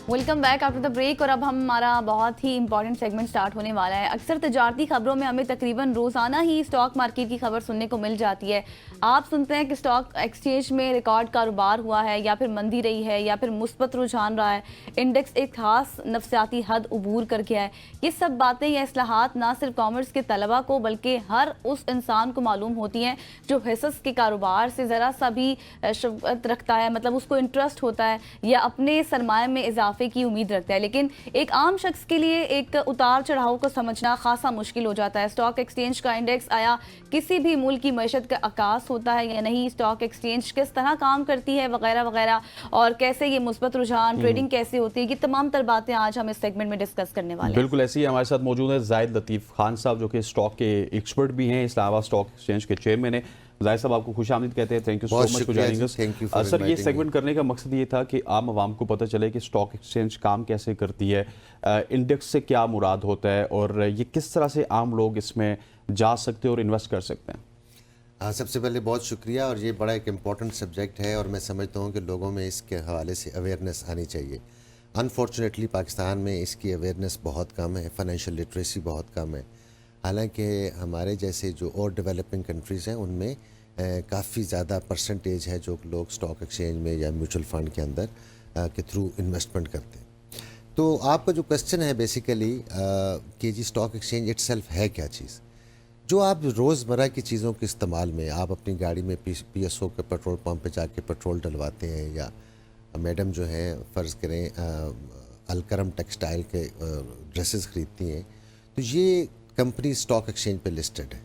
Welcome back after the break. और अब हमारा बहुत ही इंपॉर्टेंट सेगमेंट स्टार्ट होने वाला है। अक्सर तजारती खबरों में हमें तकरीबन रोज़ाना ही स्टॉक मार्केट की खबर सुनने को मिल जाती है। आप सुनते हैं कि स्टॉक एक्सचेंज में रिकॉर्ड कारोबार हुआ है, या फिर मंदी रही है, या फिर मुस्बत रुझान रहा है, इंडेक्स एक खास नफसियाती हद उबूर कर गया है। ये सब बातें या इस्लाहात ना सिर्फ कॉमर्स के तलबा को बल्कि हर उस इंसान को मालूम होती हैं जो हिस्स के कारोबार से ज़रा सा भी शफ़क़त रखता है, मतलब उसको इंटरेस्ट होता है या अपने सरमाए में इजाफे की उम्मीद रखता है। लेकिन एक आम शख्स के लिए एक उतार चढ़ाव को समझना खासा मुश्किल हो जाता है। स्टॉक एक्सचेंज का इंडेक्स आया किसी भी मुल्क की मईशत का आकाश होता है या नहीं, स्टॉक एक्सचेंज किस तरह काम करती है वगैरह वगैरह, और कैसे ये मुस्बत रुझान, ट्रेडिंग कैसे होती है, ये तमाम तर बातें आज हम इस सेगमेंट में डिस्कस करने वाले हैं। बिल्कुल ऐसे ही हमारे साथ मौजूद है जाहिद लतीफ़ खान साहब, जो कि स्टॉक के एक्सपर्ट भी हैं, इस्लामाबाद स्टॉक एक्सचेंज के चेयरमैन हैं। जाहिद साहब, आपको खुश आमदीद कहते हैं। Thank you so much for joining us. Sir, ये सेगमेंट करने का मकसद ये था कि आम आवाम को पता चले कि स्टॉक एक्सचेंज काम कैसे करती है, इंडेक्स से क्या मुराद होता है, और ये किस तरह से आम लोग इसमें जा सकते हैं और इन्वेस्ट कर सकते हैं। सबसे पहले बहुत शुक्रिया, और ये बड़ा एक इम्पॉर्टेंट सब्जेक्ट है और मैं समझता हूँ कि लोगों में इसके हवाले से अवेयरनेस आनी चाहिए। अनफॉर्चुनेटली पाकिस्तान में इसकी अवेयरनेस बहुत कम है, फाइनेंशियल लिटरेसी बहुत कम है। हालांकि हमारे जैसे जो और डेवलपिंग कंट्रीज़ हैं उनमें काफ़ी ज़्यादा परसेंटेज है जो लोग स्टॉक एक्सचेंज में या म्यूचुअल फ़ंड के अंदर के थ्रू इन्वेस्टमेंट करते हैं। तो आपका जो क्वेश्चन है बेसिकली कि जी स्टॉक एक्सचेंज इटसेल्फ है क्या चीज़, जो आप रोज़मर्रा की चीज़ों के इस्तेमाल में, आप अपनी गाड़ी में PSO के पेट्रोल पंप पे जाके पेट्रोल डलवाते हैं, या मैडम जो हैं फ़र्ज़ करें अलकरम टेक्सटाइल के ड्रेसेस ख़रीदती हैं, तो ये कंपनी स्टॉक एक्सचेंज पे लिस्टेड है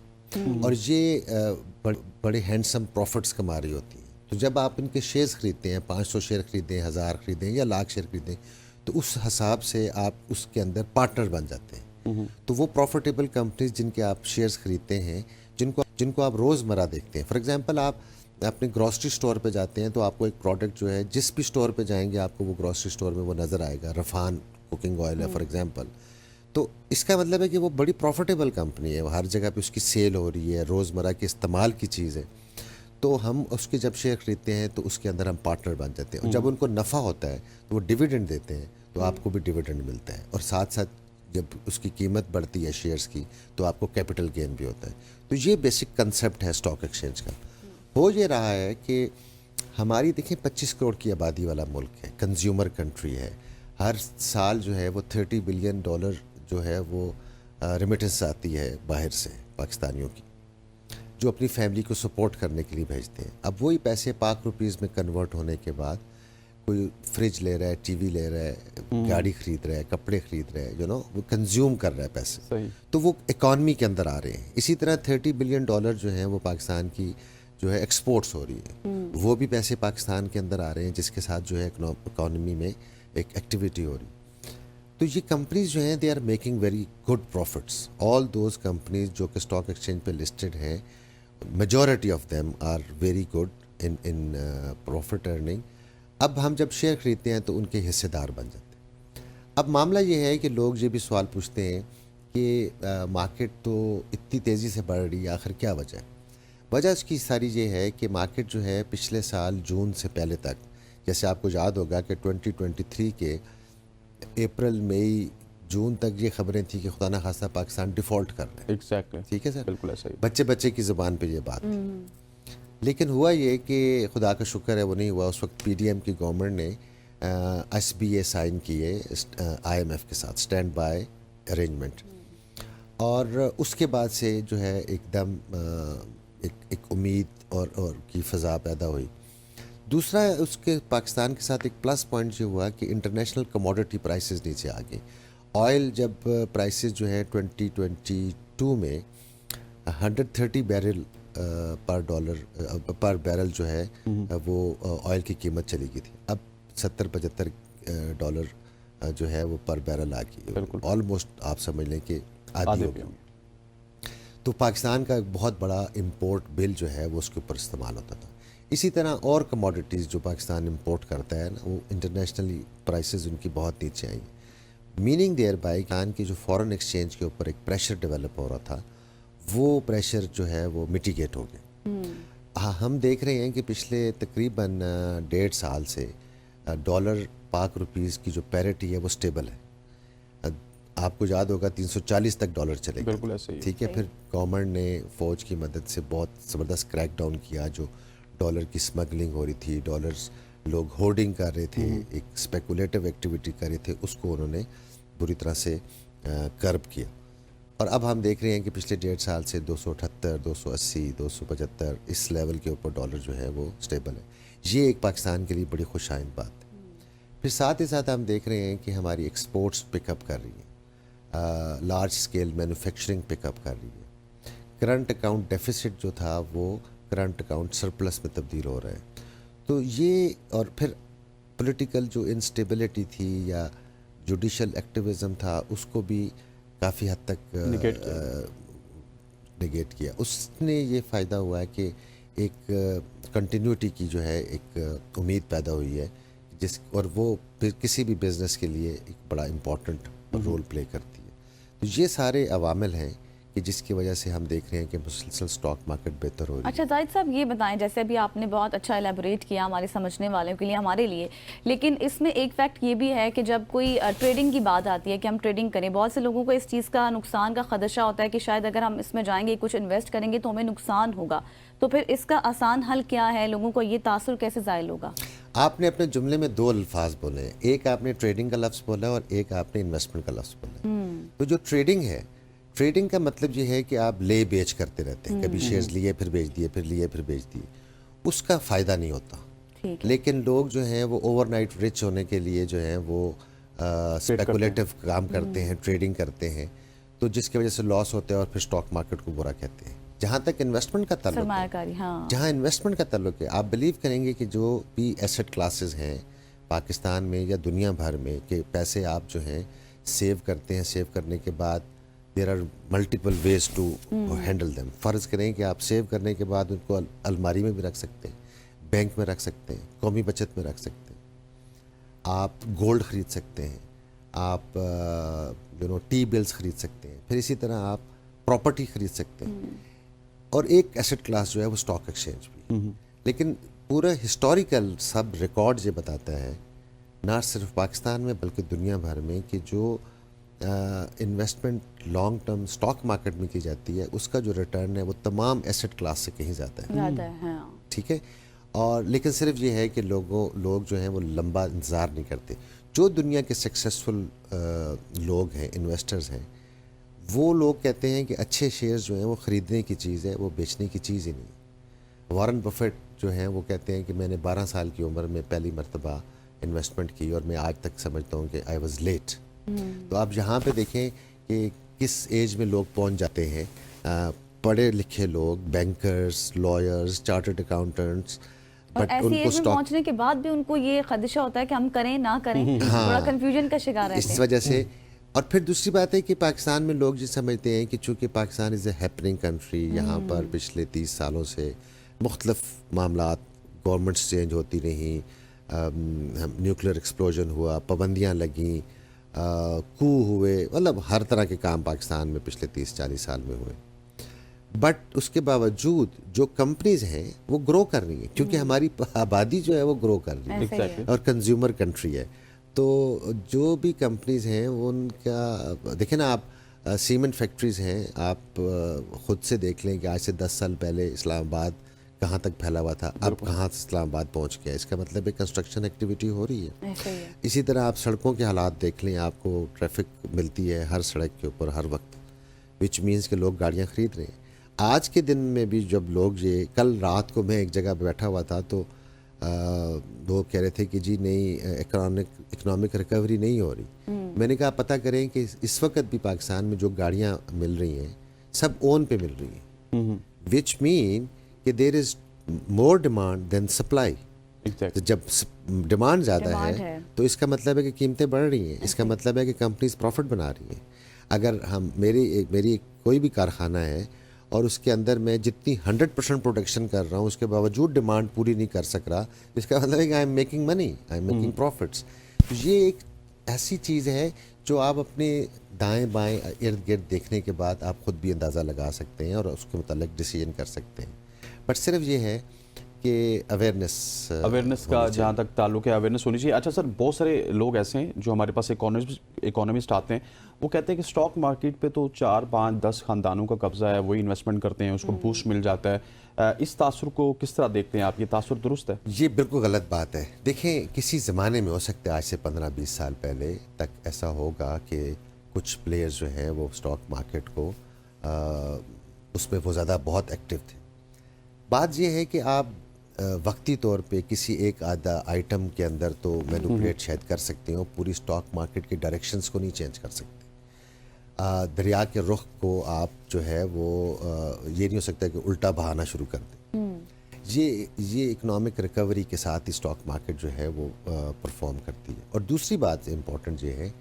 और ये बड़े हैंडसम प्रॉफिट्स कमा रही होती हैं। तो जब आप इनके शेयर्स ख़रीदते हैं, 500 शेयर ख़रीदें, 1000 ख़रीदें या लाख शेयर ख़रीदें, तो उस हिसाब से आप उसके अंदर पार्टनर बन जाते हैं। तो वो प्रॉफिटेबल कंपनीज जिनके आप शेयर्स ख़रीदते हैं, जिनको आप रोज़मर्रा देखते हैं, फॉर एग्जांपल आप अपने ग्रॉसरी स्टोर पे जाते हैं तो आपको एक प्रोडक्ट जो है जिस भी स्टोर पे जाएंगे आपको वो ग्रॉसरी स्टोर में वो नज़र आएगा, रफ़ान कुकिंग ऑयल है फॉर एग्जांपल। तो इसका मतलब है कि वो बड़ी प्रॉफिटेबल कंपनी है, हर जगह पे उसकी सेल हो रही है, रोज़मर्रा के इस्तेमाल की चीज़ है। तो हम उसके जब शेयर ख़रीदते हैं तो उसके अंदर हम पार्टनर बन जाते हैं, और जब उनको नफ़ा होता है तो वो डिविडेंड देते हैं, तो आपको भी डिविडेंड मिलता है, और साथ साथ जब उसकी कीमत बढ़ती है शेयर्स की तो आपको कैपिटल गेन भी होता है। तो ये बेसिक कंसेप्ट है स्टॉक एक्सचेंज का। हो ये रहा है कि हमारी देखिए 25 करोड़ की आबादी वाला मुल्क है, कंज्यूमर कंट्री है। हर साल जो है वो $30 बिलियन जो है वो रेमिटेंस आती है बाहर से पाकिस्तानियों की, जो अपनी फैमिली को सपोर्ट करने के लिए भेजते हैं। अब वही पैसे पाक रुपीज़ में कन्वर्ट होने के बाद कोई फ्रिज ले रहा है, टीवी ले रहा है, गाड़ी ख़रीद रहा है, कपड़े ख़रीद रहा है, वो कंज्यूम कर रहा है पैसे, तो वो इकॉनमी के अंदर आ रहे हैं। इसी तरह $30 बिलियन जो हैं वो पाकिस्तान की जो है एक्सपोर्ट्स हो रही है, वो भी पैसे पाकिस्तान के अंदर आ रहे हैं, जिसके साथ जो है इकॉनमी में एक एक्टिविटी हो रही है। तो ये कंपनीज जो हैं they are making very good profits. All those companies जो कि स्टॉक एक्सचेंज पे लिस्टेड हैं, majority of them are very good in profit earning. अब हम जब शेयर ख़रीदते हैं तो उनके हिस्सेदार बन जाते हैं। अब मामला ये है कि लोग ये भी सवाल पूछते हैं कि मार्केट तो इतनी तेज़ी से बढ़ रही है, आखिर क्या वजह है? वजह इसकी सारी ये है कि मार्केट जो है पिछले साल जून से पहले तक, जैसे आपको याद होगा कि 2023 के अप्रैल मई जून तक ये खबरें थी कि खुदा ना खास्ता पाकिस्तान डिफ़ॉल्ट कर रहे हैं। एग्जैक्टली, ठीक है सर, बिल्कुल ऐसा ही, बच्चे की ज़ुबान पे ये बात थी। लेकिन हुआ ये कि खुदा का शुक्र है वो नहीं हुआ। उस वक्त PDM की गवर्नमेंट ने SBA साइन किए IMF के साथ, स्टैंड बाय अरेंजमेंट, और उसके बाद से जो है एकदम एक उम्मीद और की फ़ज़ा पैदा हुई। दूसरा उसके पाकिस्तान के साथ एक प्लस पॉइंट ये हुआ कि इंटरनेशनल कमोडिटी प्राइसेस नीचे आ गई। ऑयल जब प्राइसेस जो है 2022 में 130 बैरल पर बैरल जो है वो ऑयल की कीमत चली गई थी, अब 70-75 डॉलर जो है वो पर बैरल आ गई, ऑलमोस्ट आप समझ लें कि आधी हो गई। तो पाकिस्तान का एक बहुत बड़ा इंपोर्ट बिल जो है वो उसके ऊपर इस्तेमाल होता था। इसी तरह और कमोडिटीज़ जो पाकिस्तान इंपोर्ट करता है ना, वो इंटरनेशनली प्राइसेस उनकी बहुत नीचे आई, मीनिंग देयर बाय पाकिस्तान की जो फॉरेन एक्सचेंज के ऊपर एक प्रेशर डेवलप हो रहा था, वो प्रेशर जो है वो मिटिगेट हो गया। ہاں ہم دیکھ رہے ہیں کہ پچھلے تقریباً 1.5 سال سے ڈالر پاک روپیز کی جو پیرٹی ہے وہ سٹیبل ہے. آپ کو یاد ہوگا 340 تک ڈالر چلے گا. بالکل ایسے ہی. ٹھیک ہے. پھر گورنمنٹ نے فوج کی مدد سے بہت زبردست کریک ڈاؤن کیا. جو ڈالر کی اسمگلنگ ہو رہی تھی, ڈالرز لوگ ہورڈنگ کر رہے تھے, ایک اسپیکولیٹو ایکٹیویٹی کر رہے تھے, اس کو انہوں نے بری طرح سے کرب کیا. اور اب ہم دیکھ رہے ہیں کہ پچھلے 1.5 سال سے 278, 280, 275 اس لیول کے اوپر ڈالر جو ہے وہ سٹیبل ہے. یہ ایک پاکستان کے لیے بڑی خوش آئند بات ہے. پھر ساتھ ہی ساتھ ہم دیکھ رہے ہیں کہ ہماری ایکسپورٹس پک اپ کر رہی ہیں, لارج اسکیل مینوفیکچرنگ پک اپ کر رہی ہے. کرنٹ اکاؤنٹ ڈیفیسٹ جو تھا وہ کرنٹ اکاؤنٹ سرپلس میں تبدیل ہو رہا ہے. تو یہ, اور پھر پولیٹیکل جو انسٹیبلٹی تھی یا جوڈیشل ایکٹیویزم تھا اس کو بھی کافی حد تک نگیٹ کیا. اس نے یہ فائدہ ہوا ہے کہ ایک کنٹینیوٹی کی جو ہے ایک امید پیدا ہوئی ہے اور وہ کسی بھی بزنس کے لیے ایک بڑا امپورٹنٹ رول پلے کرتی ہے. تو یہ سارے عوامل ہیں کہ جس کی وجہ سے ہم دیکھ رہے ہیں کہ مسلسل اسٹاک مارکیٹ بہتر ہو رہی ہے. اچھا زاہد صاحب یہ بتائیں, جیسے ابھی آپ نے بہت اچھا ایلیبوریٹ کیا ہمارے سمجھنے والوں کے لیے, ہمارے لیے, لیکن اس میں ایک فیکٹ یہ بھی ہے کہ جب کوئی ٹریڈنگ کی بات آتی ہے کہ ہم ٹریڈنگ کریں, بہت سے لوگوں کو اس چیز کا نقصان کا خدشہ ہوتا ہے کہ شاید اگر ہم اس میں جائیں گے, کچھ انویسٹ کریں گے تو ہمیں نقصان ہوگا. تو پھر اس کا آسان حل کیا ہے, لوگوں کو یہ تاثر کیسے زائل ہوگا؟ آپ نے اپنے جملے میں 2 الفاظ بولے ہیں, ایک آپ نے ٹریڈنگ کا لفظ بولا اور ایک آپ نے انویسٹمنٹ کا لفظ بولا. تو جو ٹریڈنگ ہے, ٹریڈنگ کا مطلب یہ ہے کہ آپ لے بیچ کرتے رہتے ہیں, کبھی شیئرز لیے پھر بیچ دیے, پھر لیے پھر بیچ دیے, اس کا فائدہ نہیں ہوتا. لیکن لوگ جو ہیں وہ اوور نائٹ رچ ہونے کے لیے جو ہیں وہ اسپیکولیٹو کام کرتے ہیں, ٹریڈنگ کرتے ہیں, تو جس کی وجہ سے لاس ہوتا ہے اور پھر اسٹاک مارکیٹ کو برا کہتے ہیں. جہاں تک انویسٹمنٹ کا تعلق ہے, جہاں انویسٹمنٹ کا تعلق ہے, آپ بلیو کریں گے کہ جو بھی ایسٹ کلاسز ہیں پاکستان میں یا دنیا بھر میں, کہ پیسے آپ جو ہیں سیو کرتے ہیں, سیو کرنے کے بعد there are multiple ways to handle them. فرض کریں کہ آپ سیو کرنے کے بعد ان کو الماری میں بھی رکھ سکتے ہیں, بینک میں رکھ سکتے ہیں, قومی بچت میں رکھ سکتے ہیں, آپ گولڈ خرید سکتے ہیں, آپ ٹی بلز خرید سکتے ہیں, پھر اسی طرح آپ پراپرٹی خرید سکتے ہیں. اور ایک ایسٹ کلاس جو ہے وہ اسٹاک ایکسچینج بھی. لیکن پورا ہسٹوریکل سب ریکارڈ یہ بتاتا ہے, نہ صرف پاکستان میں بلکہ دنیا بھر میں, کہ جو investment long term stock market میں کی جاتی ہے اس کا جو ریٹرن ہے وہ تمام ایسٹ کلاس سے کہیں زیادہ ہے. ٹھیک ہے. اور لیکن صرف یہ ہے کہ لوگ جو ہیں وہ لمبا انتظار نہیں کرتے. جو دنیا کے سکسیسفل لوگ ہیں, انویسٹرز ہیں, وہ لوگ کہتے ہیں کہ اچھے شیئرز جو ہیں وہ خریدنے کی چیز ہے, وہ بیچنے کی چیز ہی نہیں. وارن بفیٹ جو ہیں وہ کہتے ہیں کہ میں نے 12 سال کی عمر میں پہلی مرتبہ انویسٹمنٹ کی اور میں آج تک سمجھتا ہوں کہ آئی واز لیٹ. تو آپ یہاں پہ دیکھیں کہ کس ایج میں لوگ پہنچ جاتے ہیں, پڑھے لکھے لوگ, بینکرز, لائرز, چارٹرڈ اکاؤنٹنٹس, اور ایسی ایج میں پہنچنے کے بعد بھی ان کو یہ خدشہ ہوتا ہے کہ ہم کریں نہ کریں, بڑا کنفیوژن کا شکار رہتے ہیں اس وجہ سے. اور پھر دوسری بات ہے کہ پاکستان میں لوگ یہ سمجھتے ہیں کہ چونکہ پاکستان از اے ہیپننگ کنٹری, یہاں پر پچھلے 30 سالوں سے مختلف معاملات, گورنمنٹس چینج ہوتی رہیں, نیوکلیر ایکسپلوژن ہوا, پابندیاں لگیں, کو ہوئے, مطلب ہر طرح کے کام پاکستان میں پچھلے 30-40 سال میں ہوئے. بٹ اس کے باوجود جو کمپنیز ہیں وہ گرو کر رہی ہیں, کیونکہ ہماری آبادی جو ہے وہ گرو کر رہی ہے اور کنزیومر کنٹری ہے. تو جو بھی کمپنیز ہیں ان کا دیکھیں نا, آپ سیمنٹ فیکٹریز ہیں, آپ خود سے دیکھ لیں کہ آج سے 10 سال پہلے اسلام آباد کہاں تک پھیلا ہوا تھا, اب کہاں اسلام آباد پہنچ گیا. اس کا مطلب ہے کنسٹرکشن ایکٹیویٹی ہو رہی ہے. اسی طرح آپ سڑکوں کے حالات دیکھ لیں, آپ کو ٹریفک ملتی ہے ہر سڑک کے اوپر ہر وقت, وچ مینس کہ لوگ گاڑیاں خرید رہے ہیں. آج کے دن میں بھی جب لوگ کل رات کو میں ایک جگہ پہ بیٹھا ہوا تھا تو لوگ کہہ رہے تھے کہ جی نہیں, اکنامک ریکوری نہیں ہو رہی. میں نے کہا پتہ کریں کہ اس وقت بھی پاکستان میں جو گاڑیاں مل رہی ہیں سب اون پہ مل رہی ہیں, وچ مین کہ دیر از مور ڈیمانڈ دین سپلائی. جب ڈیمانڈ زیادہ ہے تو اس کا مطلب ہے کہ قیمتیں بڑھ رہی ہیں, اس کا مطلب ہے کہ کمپنیز پروفٹ بنا رہی ہیں. اگر میری کوئی بھی کارخانہ ہے اور اس کے اندر میں جتنی 100% پروڈکشن کر رہا ہوں اس کے باوجود ڈیمانڈ پوری نہیں کر سک رہا, اس کا مطلب ہے کہ I am making money, I am making profits. تو یہ ایک ایسی چیز ہے جو آپ اپنے دائیں بائیں ارد گرد دیکھنے کے بعد آپ خود بھی اندازہ لگا سکتے ہیں اور اس کے متعلق ڈیسیجن کر سکتے ہیں. बट सिर्फ ये है कि अवेयरनेस का जहाँ तक ताल्लुक है, अवेयरनेस होनी चाहिए। अच्छा सर, बहुत सारे लोग ऐसे हैं जो हमारे पास इकोनॉमिस्ट आते हैं, वो कहते हैं कि स्टॉक मार्केट पे तो 4, 5, 10 खानदानों का कब्जा है, वही इन्वेस्टमेंट करते हैं, उसको बूस्ट मिल जाता है। इस तासुर को किस तरह देखते हैं आप? ये तासुर दुरुस्त है? ये बिल्कुल गलत बात है। देखें, किसी ज़माने में हो सकता है आज से 15-20 साल पहले तक ऐसा होगा कि कुछ प्लेयर्स जो हैं वो स्टॉक मार्केट को उसमें वो ज़्यादा बहुत एक्टिव थे। बात ये है कि आप वक्ती तौर पे किसी एक आधा आइटम के अंदर तो मैनिपुलेट शायद कर सकते हो, पूरी स्टॉक मार्केट की डायरेक्शंस को नहीं चेंज कर सकते। दरिया के रुख को आप जो है वो ये नहीं हो सकता कि उल्टा बहाना शुरू कर दें। ये इकोनॉमिक रिकवरी के साथ ही स्टॉक मार्केट जो है वो परफॉर्म करती है। और दूसरी बात इम्पॉर्टेंट ये है,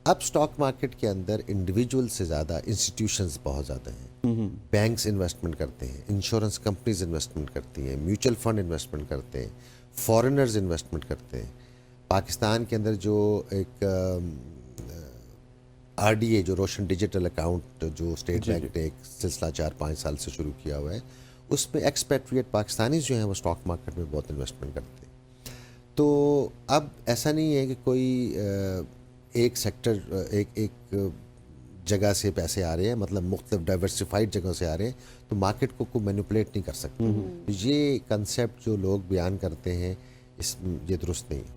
अब स्टॉक मार्केट के अंदर इंडिविजुअल से ज़्यादा इंस्टीट्यूशंस बहुत ज़्यादा हैं। बैंक्स इन्वेस्टमेंट करते हैं, इंश्योरेंस कंपनीज इन्वेस्टमेंट करती हैं, म्यूचुअल फंड इन्वेस्टमेंट करते हैं, फॉरेनर्स इन्वेस्टमेंट करते हैं। पाकिस्तान के अंदर जो एक RDA जो रोशन डिजिटल अकाउंट जो स्टेट बैंक ने एक सिलसिला 4-5 साल से शुरू किया हुआ है, उसमें एक्सपेट्रिएट पाकिस्तानी जो हैं वो स्टॉक मार्केट में बहुत इन्वेस्टमेंट करते हैं। तो अब ऐसा नहीं है कि कोई एक सेक्टर एक जगह से पैसे आ रहे हैं, मतलब मुख्तलिफ डाइवर्सिफाइड जगहों से आ रहे हैं, तो मार्केट को कोई मैनिपुलेट नहीं कर सकते। तो ये कंसेप्ट जो लोग बयान करते हैं ये दुरुस्त नहीं है।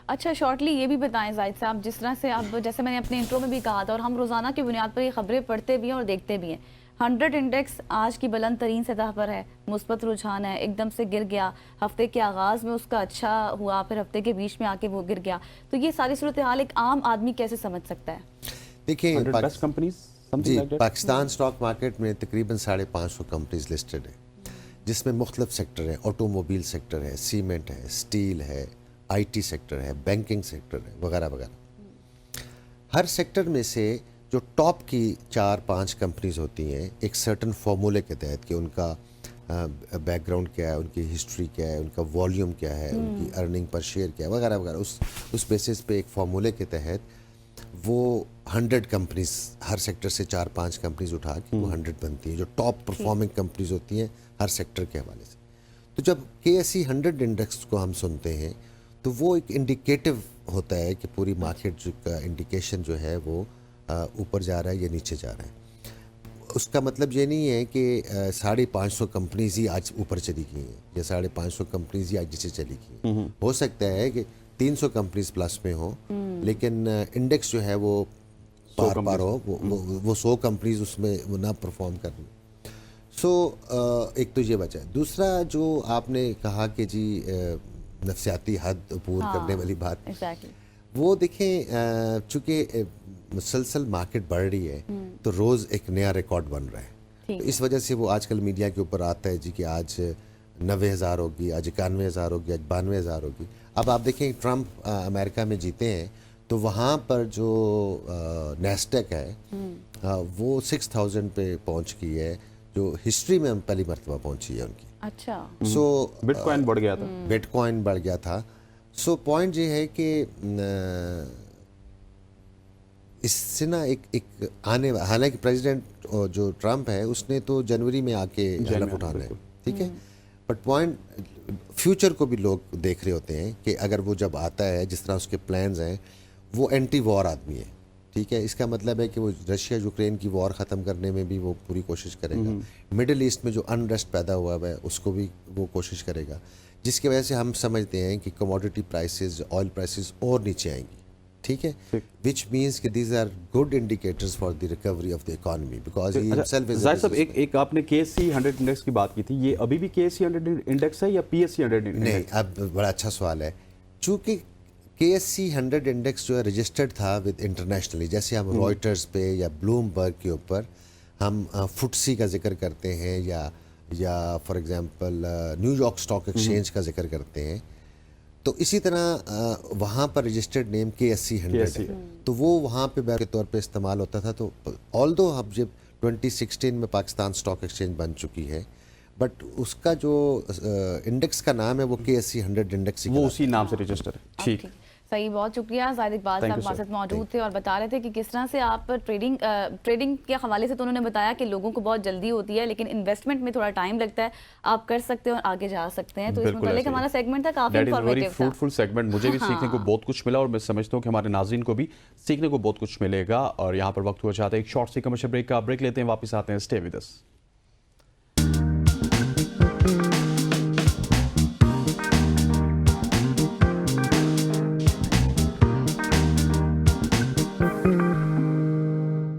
अच्छा, शॉर्टली ये भी बताएं जाहिद साहब, जिस तरह से अब जैसे मैंने अपने इंट्रो में भी कहा था और हम रोज़ाना की बुनियाद पर ये खबरें पढ़ते भी हैं और देखते भी हैं, 100 इंडेक्स आज की बुलंद तरीन सतह पर है, मुस्बत रुझान है, एकदम से गिर गया, हफ्ते के आगाज़ में उसका अच्छा हुआ, फिर हफ्ते के बीच में आके वो गिर गया। तो ये सारी सूरत हाल एक आम आदमी कैसे समझ सकता है? देखिए, कंपनीज पाकिस्तान स्टॉक मार्केट में तकरीबन 550 कंपनीज लिस्टेड है, जिसमें मुख्तलिफ सेक्टर हैं। ऑटोमोबाइल सेक्टर है, सीमेंट है, स्टील है, IT सेक्टर है, बैंकिंग सेक्टर है, वगैरह वगैरह। हर सेक्टर में से जो टॉप की 4-5 कंपनीज होती हैं, एक सर्टन फार्मूले के तहत कि उनका बैकग्राउंड क्या है, उनकी हिस्ट्री क्या है, उनका वॉल्यूम क्या है, उनकी अर्निंग पर शेयर क्या है, वगैरह वगैरह, उस बेसिस पे एक फार्मूले के तहत वो 100 कंपनीज, हर सेक्टर से 4-5 कंपनीज उठा के वो 100 बनती हैं, जो टॉप परफॉर्मिंग कंपनीज होती हैं हर सेक्टर के हवाले से। तो जब KSE 100 इंडेक्स को हम सुनते हैं तो वो एक इंडिकेटिव होता है कि पूरी मार्केट का इंडिकेशन जो है वो ऊपर जा रहा है या नीचे जा रहा है। उसका मतलब ये नहीं है कि 550 कंपनीज ही आज ऊपर चली गई हैं या 550 कंपनीज ही आज नीचे चली गई हैं। हो सकता है कि 300 कंपनीज प्लस में हो, लेकिन इंडेक्स जो है वो पार हो, वो 100 कंपनीज उसमें वो ना परफॉर्म कर रही। एक तो ये वजह है। दूसरा जो आपने कहा कि जी नफसियाती हद अबूर करने वाली बात, वो देखें, चूँकि मुसलसल मार्केट बढ़ रही है तो रोज़ एक नया रिकॉर्ड बन रहा है। तो इस वजह से वो आजकल मीडिया के ऊपर आता है जी कि आज 90,000 होगी, आज 91,000 होगी, आज 92,000 होगी। अब आप देखें, ट्रम्प अमेरिका में जीते हैं तो वहाँ पर जो नैस्डैक है वो 6,000 पे पहुँच गई है, जो हिस्ट्री में पहली मरतबा पहुँची है उनकी। अच्छा। बिटकॉइन बढ़ गया था। बिटकॉइन बढ़ गया था। पॉइंट ये है कि इससे ना एक आने, हालांकि प्रेसिडेंट जो ट्रम्प है उसने तो जनवरी में आके हलफ उठाना है, ठीक है, बट पॉइंट फ्यूचर को भी लोग देख रहे होते हैं कि अगर वो जब आता है, जिस तरह उसके प्लान्स हैं, वो एंटी वॉर आदमी है, ठीक है। इसका मतलब है कि वो रशिया यूक्रेन की वॉर ख़त्म करने में भी वो पूरी कोशिश करेगा। मिडिल ईस्ट में जो अनरेस्ट पैदा हुआ है उसको भी वो कोशिश करेगा, जिसकी वजह से हम समझते हैं कि कमोडिटी प्राइसेस, ऑयल प्राइसेस और नीचे आएंगी, ठीक है, विच मीन्स कि these are good indicators for the recovery of the economy, because he himself is. Zahid साहब, एक आपने KSE 100 इंडेक्स की बात की थी, ये अभी भी KSE 100 इंडेक्स है या PSE 100 इंडेक्स? नहीं, अब बड़ा अच्छा सवाल है। चूँकि KSE 100 इंडेक्स जो है रजिस्टर्ड था विद इंटरनेशनली, जैसे हम रॉयटर्स पे या ब्लूमबर्ग के ऊपर हम FTSE का जिक्र करते हैं या for example New York stock exchange का जिक्र करते हैं, तो इसी तरह वहाँ पर रजिस्टर्ड नेम KSE 100 है, तो वो वहाँ पे के तौर पे इस्तेमाल होता था। तो ऑल्दो अब जब 2016 में पाकिस्तान स्टॉक एक्सचेंज बन चुकी है, बट उसका जो इंडेक्स का नाम है वो KSE 100 इंडेक्स, वो उसी नाम से रजिस्टर है। ठीक। صحیح، بہت شکریہ زاہد اقبال صاحب ہمارے ساتھ موجود تھے اور بتا رہے تھے کہ کس طرح سے آپ ٹریڈنگ کے حوالے سے تو انہوں نے بتایا کہ لوگوں کو بہت جلدی ہوتی ہے لیکن انویسٹمنٹ میں تھوڑا ٹائم لگتا ہے، آپ کر سکتے ہیں اور آگے جا سکتے ہیں. تو اس متعلق ہمارا سیگمنٹ تھا کافی انفارمیٹیو تھا. فروٹفل سیگمنٹ، مجھے بھی سیکھنے کو بہت کچھ ملا اور میں سمجھتا ہوں کہ ہمارے ناظرین کو بھی سیکھنے کو بہت کچھ ملے گا. اور یہاں پر وقت ہوا چاہتا ہے ایک شارٹ سی کمرشل بریک کا. بریک لیتے ہیں، واپس آتے ہیں. Stay with us.